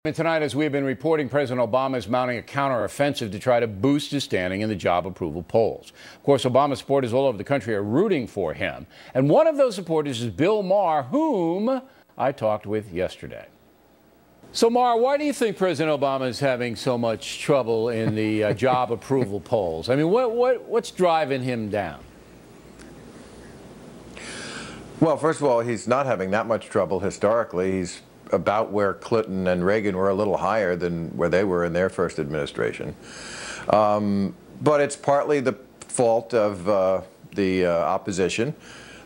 And tonight, as we've been reporting, President Obama is mounting a counteroffensive to try to boost his standing in the job approval polls. Of course, Obama supporters all over the country are rooting for him. And one of those supporters is Bill Maher, whom I talked with yesterday. So, Maher, why do you think President Obama is having so much trouble in the job approval polls? I mean, what's driving him down? Well, first of all, he's not having that much trouble historically. He's about where Clinton and Reagan were, a little higher than where they were in their first administration. But it's partly the fault of the opposition.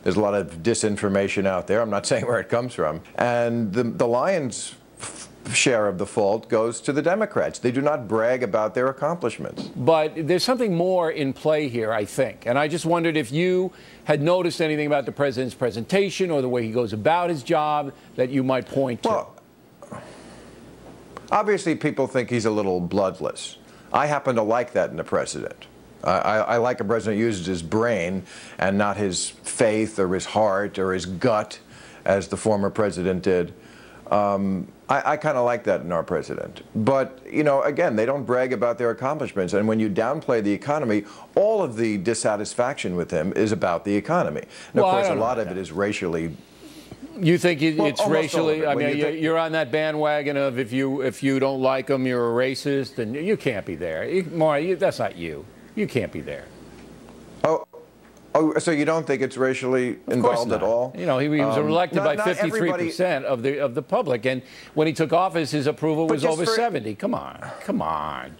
There's a lot of disinformation out there. I'm not saying where it comes from. And the lion's share of the fault goes to the Democrats. They do not brag about their accomplishments. But there's something more in play here, I think. And I just wondered if you had noticed anything about the president's presentation or the way he goes about his job that you might point to. Well, obviously people think he's a little bloodless. I happen to like that in the president. I like a president who uses his brain and not his faith or his heart or his gut, as the former president did. I kind of like that in our president. But, you know, again, they don't brag about their accomplishments. And when you downplay the economy, all of the dissatisfaction with him is about the economy. And, of course, a lot of it is racially. You think it's racially? I mean, you're on that bandwagon of if you don't like him, you're a racist, and you can't be there. Maher, that's not you. You can't be there. Oh, so you don't think it's racially involved at all? You know, he was elected by 53% of the public, and when he took office, his approval was over 70. Come on, come on.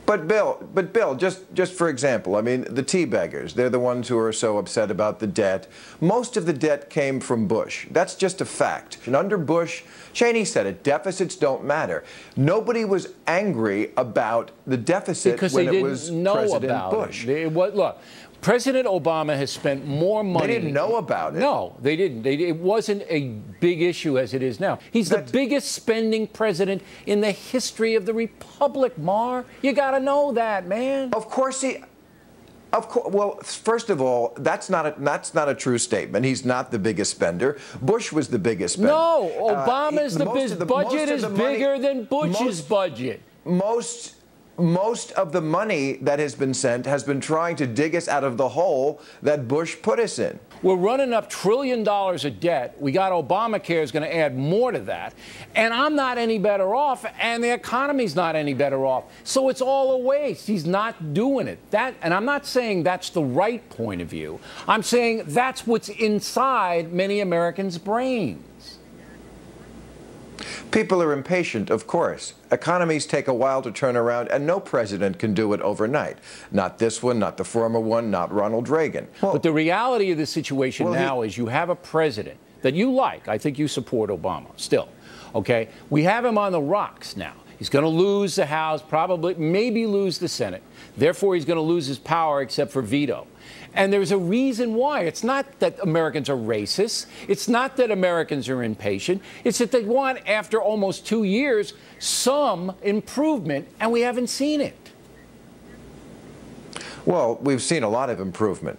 But Bill, just for example, I mean, the tea beggars, they're the ones who are so upset about the debt. Most of the debt came from Bush. That's just a fact. And under Bush, Cheney said it, deficits don't matter. Nobody was angry about the deficit when it was President Bush. Look, President Obama has spent more money. They didn't know about it. No, they didn't. It wasn't a big issue as it is now. He's the biggest spending president in the history of the republic, Maher. You got to know that, man. Of course he. Of course. Well, first of all, that's not a true statement. He's not the biggest spender. Bush was the biggest spender. No, Obama's budget is bigger than Bush's budget. Most of the money that has been sent has been trying to dig us out of the hole that Bush put us in. We're running up $1 trillion of debt. We got Obamacare is going to add more to that. And I'm not any better off, and the economy's not any better off. So it's all a waste. He's not doing it. And I'm not saying that's the right point of view. I'm saying that's what's inside many Americans' brains. People are impatient, of course. Economies take a while to turn around, and no president can do it overnight. Not this one, not the former one, not Ronald Reagan. Well, but the reality of the situation now is you have a president that you like. I think you support Obama still. Okay? We have him on the rocks now. He's going to lose the House, probably, maybe lose the Senate. Therefore, he's going to lose his power except for veto. And there's a reason why. It's not that Americans are racist. It's not that Americans are impatient. It's that they want, after almost 2 years, some improvement, and we haven't seen it. Well, we've seen a lot of improvement.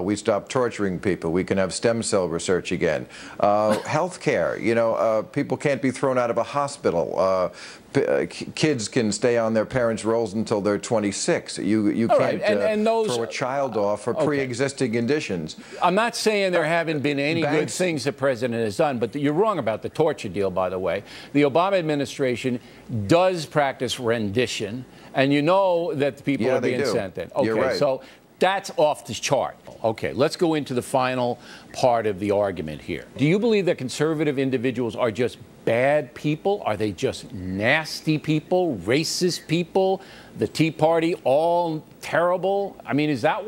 We stopped torturing people. We can have stem cell research again. Health care, you know, people can't be thrown out of a hospital. Kids can stay on their parents' rolls until they're 26. You can't throw a child off for pre-existing conditions. I'm not saying there haven't been any good things the president has done, but you're wrong about the torture deal, by the way. The Obama administration does practice rendition, and you know that the people are being sent in. Okay, you're right. So that's off the chart. Okay, let's go into the final part of the argument here. Do you believe that conservative individuals are just bad people? Are they just nasty people, racist people, the Tea Party, all terrible? I mean, is that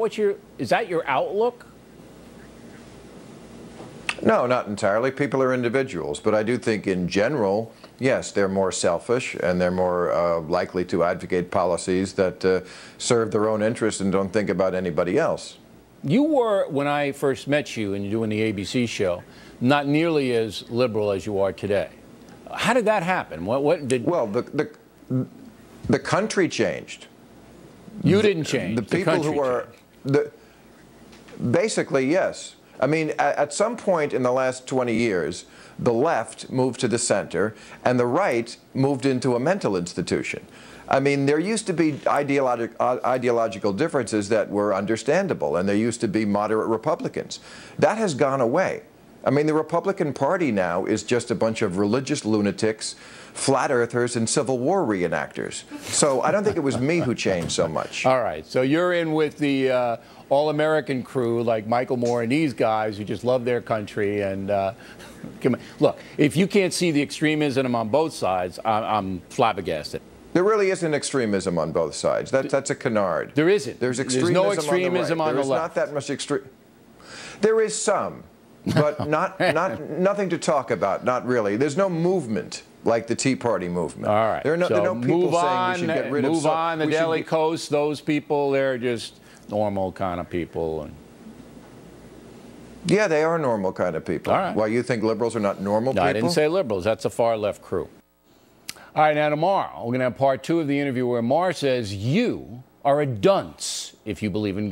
your outlook? No, not entirely. People are individuals. But I do think in general, yes, they're more selfish and they're more likely to advocate policies that serve their own interests and don't think about anybody else. You were, when I first met you and you're doing the ABC show, not nearly as liberal as you are today. How did that happen? What did? Well, the country changed. You didn't change. The people who are basically, yes. I mean, at some point in the last 20 years, the left moved to the center, and the right moved into a mental institution. I mean, there used to be ideological differences that were understandable, and there used to be moderate Republicans. That has gone away. I mean, the Republican Party now is just a bunch of religious lunatics, flat earthers, and Civil War reenactors. So I don't think it was me who changed so much. All right. So you're in with the all-American crew like Michael Moore and these guys who just love their country. And look, if you can't see the extremism on both sides, I'm flabbergasted. There really isn't extremism on both sides. That's a canard. There isn't. There's extremism no extremism on the right. There's not that much extreme. There is some, but nothing to talk about. Not really. There's no movement like the Tea Party movement. All right. There are no people saying we should get rid of. Move on. The Daily Coast. Those people, they're just normal kind of people. And yeah, they are normal kind of people. All right. Why, you think liberals are not normal people? I didn't say liberals. That's a far left crew. All right, now tomorrow, we're going to have part 2 of the interview where Maher says you are a dunce if you believe in